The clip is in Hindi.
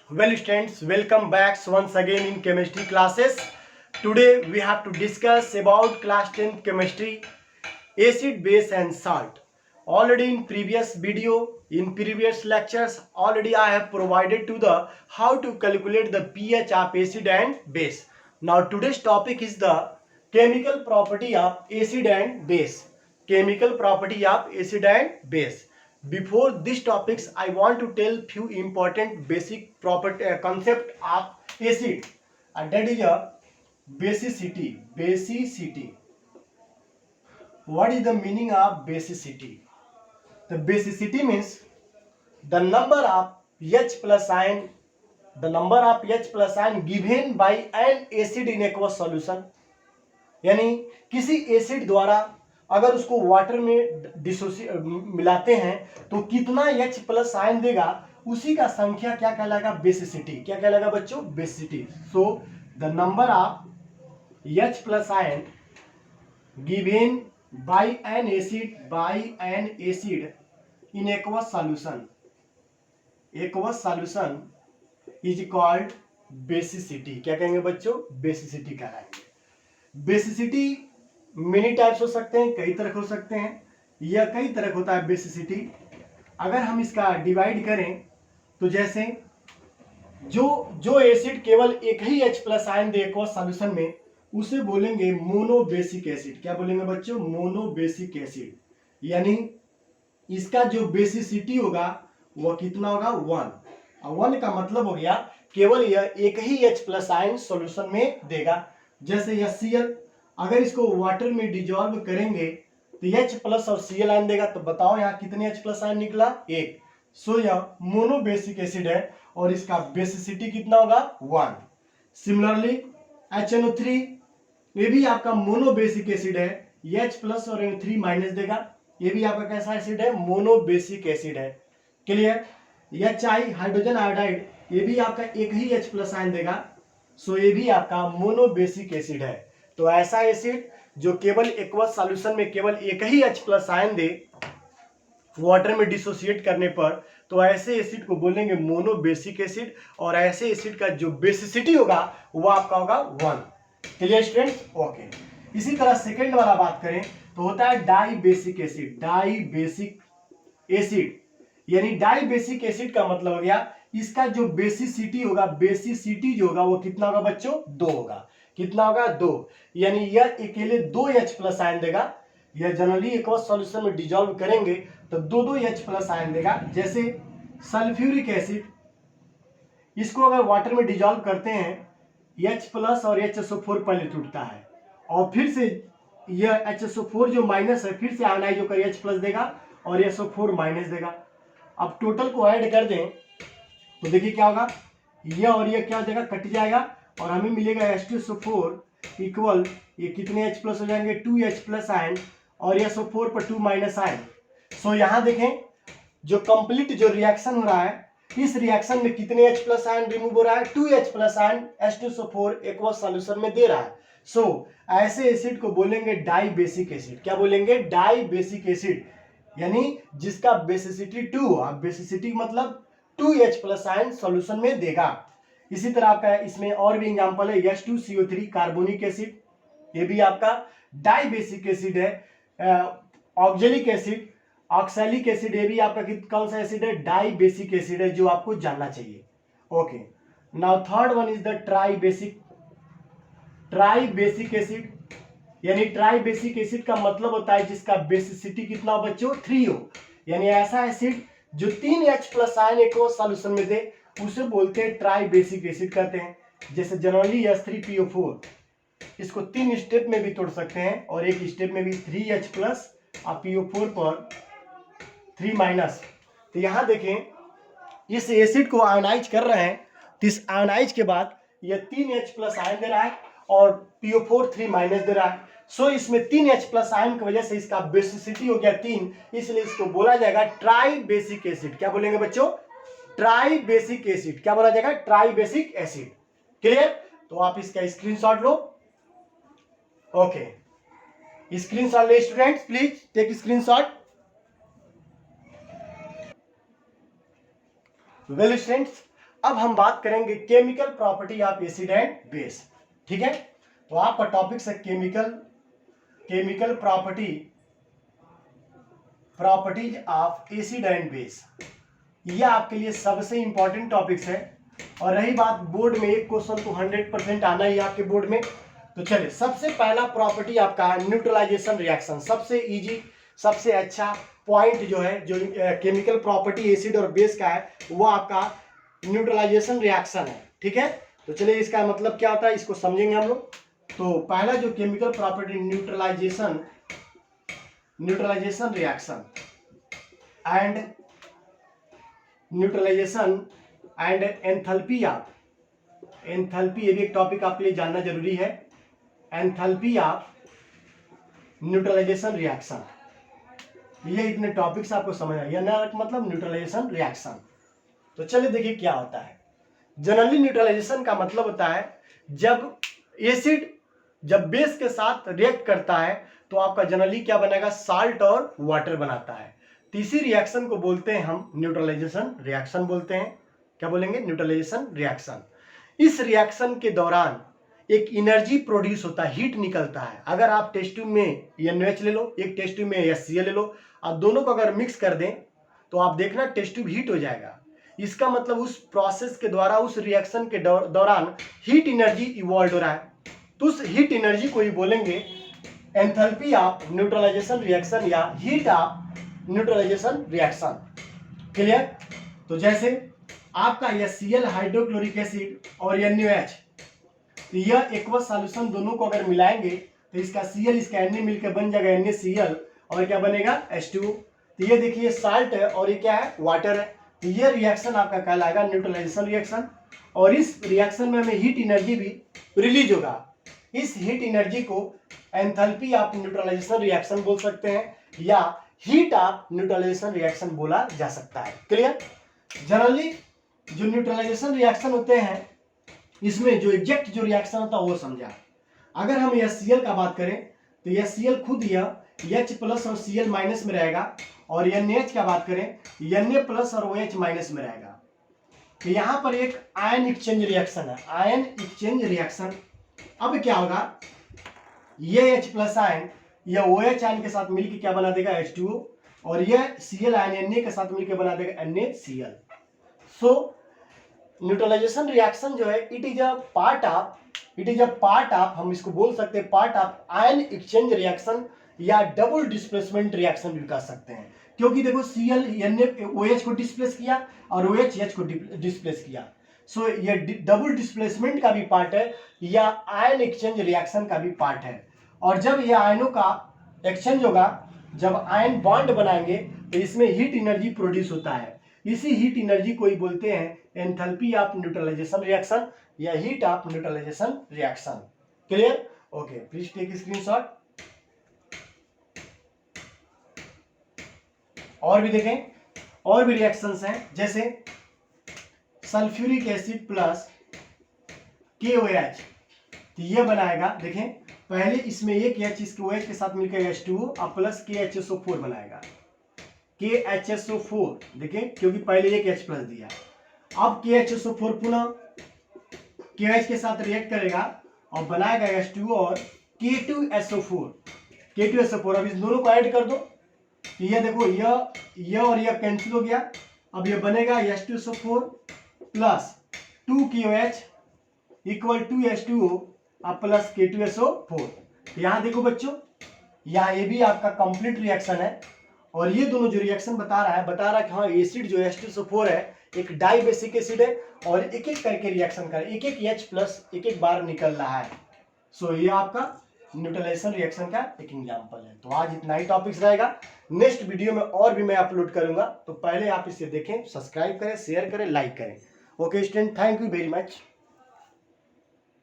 Well, students, welcome back once again in chemistry classes. Today we have to discuss about class 10th chemistry, acid, base and salt. Already in previous video, in previous lectures, already I have provided to the how to calculate the pH of acid and base. Now today's topic is the chemical property of acid and base. Chemical property of acid and base. Before these topics, I want to tell few important basic property concept of acid, and that is a basicity. Basicity. What is the meaning of basicity? The basicity means the number of H plus ion, given by an acid in aqueous solution. यानी किसी एसिड द्वारा अगर उसको वाटर में मिलाते हैं तो कितना H प्लस आयन देगा, उसी का संख्या क्या कहलाएगा? बेसिसिटी. क्या कहलाएगा बच्चों? Basicity. So the number of H plus ion given by N acid in aqueous solution is called basicity. क्या कहेंगे बच्चों? बेसिसिटी कहलाएंगे. बेसिसिटी मेनी टाइप्स हो सकते हैं, कई तरह हो सकते हैं, या कई तरह होता है बेसिसिटी. अगर हम इसका डिवाइड करें तो जैसे जो एसिड केवल एक ही H प्लस आयन दे एक्वस सॉल्यूशन में, उसे बोलेंगे मोनोबेसिक एसिड. क्या बोलेंगे बच्चों? Monobasic acid. यानी इसका जो बेसिसिटी होगा वह कितना होगा? 1. 1 का मतलब हो गया केवल यह एक ही H प्लस आयन सॉल्यूशन में देगा. जैसे HCl, अगर इसको वाटर में डिजॉल्व करेंगे तो H प्लस और Cl आयन देगा. तो बताओ यहाँ कितने H प्लस आयन निकला? 1. सो यह मोनोबेसिक एसिड है और इसका बेसिसिटी कितना होगा? 1. सिमिलरली HNO3, ये भी आपका मोनोबेसिक एसिड है. H प्लस और NO3 माइनस देगा. ये भी आपका कैसा एसिड है? मोनोबेसिक एसिड है. क्लियर? HI, हाइड्रोजन आयोडाइड, ये भी आपका एक ही H प्लस आयन देगा. सो ये भी आपका मोनोबेसिक एसिड है. तो ऐसा एसिड जो केवल एक्वस सॉल्यूशन में केवल एक ही H प्लस आयन दे वाटर में डिसोसिएट करने पर, तो ऐसे एसिड को बोलेंगे मोनोबेसिक एसिड. और ऐसे एसिड का जो बेसिसिटी होगा वो आपका होगा 1. Clear students? ओके. इसी तरह सेकेंड वाला बात करें तो होता है डाइबेसिक एसिड. डाइबेसिक एसिड यानी डाइबेसिक एसिड का मतलब हो गया इसका जो बेसिसिटी होगा, बेसिसिटी जो होगा वो कितना होगा बच्चों? 2 होगा. कितना होगा? 2. यानी यह अकेले 2 H प्लस आयन देगा. यह जनरली एक्वस सॉल्यूशन में डिजॉल्व करेंगे तो 2 H प्लस आयन देगा. जैसे सल्फ्यूरिक एसिड, इसको अगर वाटर में डिजॉल्व करते हैं H प्लस और HSO4 पहले टूटता है और फिर से यह HSO4 जो माइनस है फिर से आयनाइज होकर H प्लस देगा और SO4 माइनस देगा. अब टोटल को ऐड कर दें तो देखिए क्या होगा? यह और यह क्या हो जाएगा? कट जाएगा और हमें मिलेगा H2SO4 इक्वल, ये कितने H प्लस हो जाएंगे? 2 H प्लस आयन और SO4 पर 2 माइनस आयन. सो यहां देखें जो कंप्लीट जो रिएक्शन हो रहा है, इस रिएक्शन में कितने H प्लस आयन रिमूव हो रहा है? 2 H plus ion H2SO4 aqueous solution में दे रहा है. सो ऐसे एसिड को बोलेंगे डाइबेसिक एसिड. क्या बोलेंगे? Dibasic acid. यानी जिसका बेसिसिटी 2, अब बेसिसिटी मतलब 2 H प्लस आयन सॉल्यूशन में देगा. इसी तरह आपका इसमें और भी एग्जांपल है H2CO3 कार्बोनिक एसिड, ये भी आपका डाइबेसिक एसिड है. ऑक्जेलिक एसिड, ऑक्सैलिक एसिड, ये भी आपका कौन सा एसिड है? डाइबेसिक एसिड है, जो आपको जानना चाहिए. Okay. Now third one is the tribasic acid. यानी ट्राइबेसिक एसिड का मतलब होता है जिसका बेसिसिटी कितना हो बच्चों? 3 हो. यानी ऐसा एसिड जो 3 H plus ion aqueous solution में दे, उसे बोलते हैं ट्राइबेसिक एसिड कहते हैं. जैसे जनरली H3PO4, इसको 3 स्टेप में भी तोड़ सकते हैं और एक स्टेप में भी 3H प्लस और PO4 पर 3 माइनस. तो यहां देखें इस एसिड को आयोनाइज कर रहे हैं तो इस आयोनाइज के बाद यह 3 H प्लस आयन दे रहा है और PO4 3 माइनस दे रहा है. सो इसमें 3 H प्लस आयन की वजह से इसका बेसिसिटी हो गया 3, इसलिए इसको बोला जाएगा ट्राइबेसिक एसिड. क्या बोलेंगे बच्चों? Tribasic acid. क्या बोला जाएगा? Tribasic acid. क्लियर? तो आप इसका स्क्रीनशॉट लो. ओके, स्क्रीनशॉट ले students, please take screenshot. Well students, अब हम बात करेंगे chemical property of acid and base. ठीक है, तो आपका टॉपिक है chemical properties of acid and base. यह आपके लिए सबसे इंपॉर्टेंट टॉपिक्स है। और रही बात बोर्ड में एक क्वेश्चन तो 100% आना ही आपके बोर्ड में। तो चलिए, सबसे पहला प्रॉपर्टी आपका है न्यूट्रलाइजेशन रिएक्शन। सबसे इजी, सबसे अच्छा पॉइंट जो है, जो केमिकल प्रॉपर्टी एसिड और बेस का है, वो आपका न्यूट्रलाइजेशन रिएक्शन है। ठीक है, तो चलिए इसका मतलब क्या होता है इसको समझेंगे हम लोग। तो पहला जो chemical property neutralization reaction and enthalpy of ये भी एक टॉपिक आपके लिए जानना जरूरी है। एंथैल्पी ऑफ न्यूट्रलाइजेशन रिएक्शन, ये इतने टॉपिक्स आपको समझ आए, मतलब न्यूट्रलाइजेशन रिएक्शन। तो चलिए देखिए क्या होता है। जनरली न्यूट्रलाइजेशन का मतलब होता है जब एसिड जब बेस के साथ रिएक्ट करता है तो आपका जनरली क्या बनेगा, साल्ट और वाटर बनाता है। तीसरी रिएक्शन को बोलते हैं हम न्यूट्रलाइजेशन रिएक्शन बोलते हैं। क्या बोलेंगे, न्यूट्रलाइजेशन रिएक्शन। इस रिएक्शन के दौरान एक एनर्जी प्रोड्यूस होता है, हीट निकलता है। अगर आप टेस्ट ट्यूब में NaOH ले लो, एक टेस्ट ट्यूब में HCl ले लो, आप दोनों को अगर मिक्स कर दें तो आप देखना टेस्ट ट्यूब हीट हो जाएगा। इसका मतलब उस प्रोसेस के द्वारा, उस रिएक्शन के दौरान हीट एनर्जी इवॉल्व हो रहा है। तो उस हीट एनर्जी को ही बोलेंगे एंथैल्पी ऑफ न्यूट्रलाइजेशन रिएक्शन या heat of neutralization reaction. Clear? तो जैसे आपका HCl हाइड्रोक्लोरिक एसिड और NaOH, तो यह एक्वस सॉल्यूशन दोनों को अगर मिलाएंगे तो इसका Cl इसका Na मिलकर बन जाएगा NaCl और क्या बनेगा, H2O। तो ये देखिए साल्ट है और ये क्या है, वाटर है। तो ये रिएक्शन आपका कहलाएगा न्यूट्रलाइजेशन रिएक्शन। और इस रिएक्शन में हमें हीट एनर्जी भी रिलीज होगा। इस हीट एनर्जी को एंथैल्पी ऑफ न्यूट्रलाइजेशन रिएक्शन बोल सकते हैं या हीट ऑफ न्यूट्रलाइजेशन रिएक्शन बोला जा सकता है। क्लियर? जनरली जो न्यूट्रलाइजेशन रिएक्शन होते हैं, इसमें जो एग्जैक्ट जो रिएक्शन होता है वो समझा। अगर हम HCl का बात करें तो HCl खुद यह H प्लस और Cl माइनस में रहेगा, और NaH का बात करें Na प्लस और OH माइनस में रहेगा। तो यहाँ पर एक आयन एक्सचेंज रिएक्शन है, आयन एक्सचेंज रिएक्शन। अब क्या होगा, ये H प्लस आयन यह OH आयन के साथ मिलकर क्या बना देगा, H2O, और यह Cl आयन Na के साथ मिलकर बना देगा NaCl। सो न्यूट्रलाइजेशन रिएक्शन जो है it is a part of हम इसको बोल सकते हैं part of ion exchange reaction या डबल डिस्प्लेसमेंट रिएक्शन भी कर सकते हैं। क्योंकि देखो Cl OH को डिस्प्लेस किया और OH H को डिस्प्लेस किया। सो ये डबल डिस्प्लेसमेंट का भी पार्ट है या आयन एक्सचेंज रिएक्शन का भी पार्ट है। और जब ये आयनों का एक्सचेंज होगा, जब आयन बॉन्ड बनाएंगे तो इसमें हीट एनर्जी प्रोड्यूस होता है। इसी हीट एनर्जी को ही बोलते हैं एंथैल्पी ऑफ न्यूट्रलाइजेशन रिएक्शन या heat of neutralization reaction. Clear? Okay, please take screenshot. और भी देखें, और भी रिएक्शंस हैं, जैसे सल्फ्यूरिक एसिड प्लस KOH, तो ये बनाएगा, देखें पहले इसमें एक H इसके OH के साथ मिलकर H2O और प्लस KHSO4 बनाएगा, KHSO4। देखें क्योंकि पहले एक H प्लस दिया, अब KHSO4 पुनः KOH के साथ रिएक्ट करेगा और बनाएगा H2O और K2SO4। अब इस दोनों को ऐड कर दो, तो ये देखो यह और यह कैंसिल हो गया। अब ये बनेगा H2SO4 plus 2KOH equal to H2O और प्लस K2SO4। यहाँ देखो बच्चों, यहाँ ये भी आपका कंप्लीट रिएक्शन है। और ये दोनों जो रिएक्शन बता रहा है कि हाँ एसिड जो H2SO4 है एक डाई बेसिक एसिड है और एक एक करके रिएक्शन कर एक एक H प्लस एक एक बार निकल रहा है। सो ये आपका न्यूट्रलाइजेशन रिएक्शन का एक एग्जांपल है। तो आज इतना ही टॉपिक्स रहेगा, नेक्स्ट वीडियो में और भी मैं अपलोड करूंगा। तो पहले आप इसे देखें, सब्सक्राइब करें, शेयर करें, लाइक करें। Okay student, thank you very much.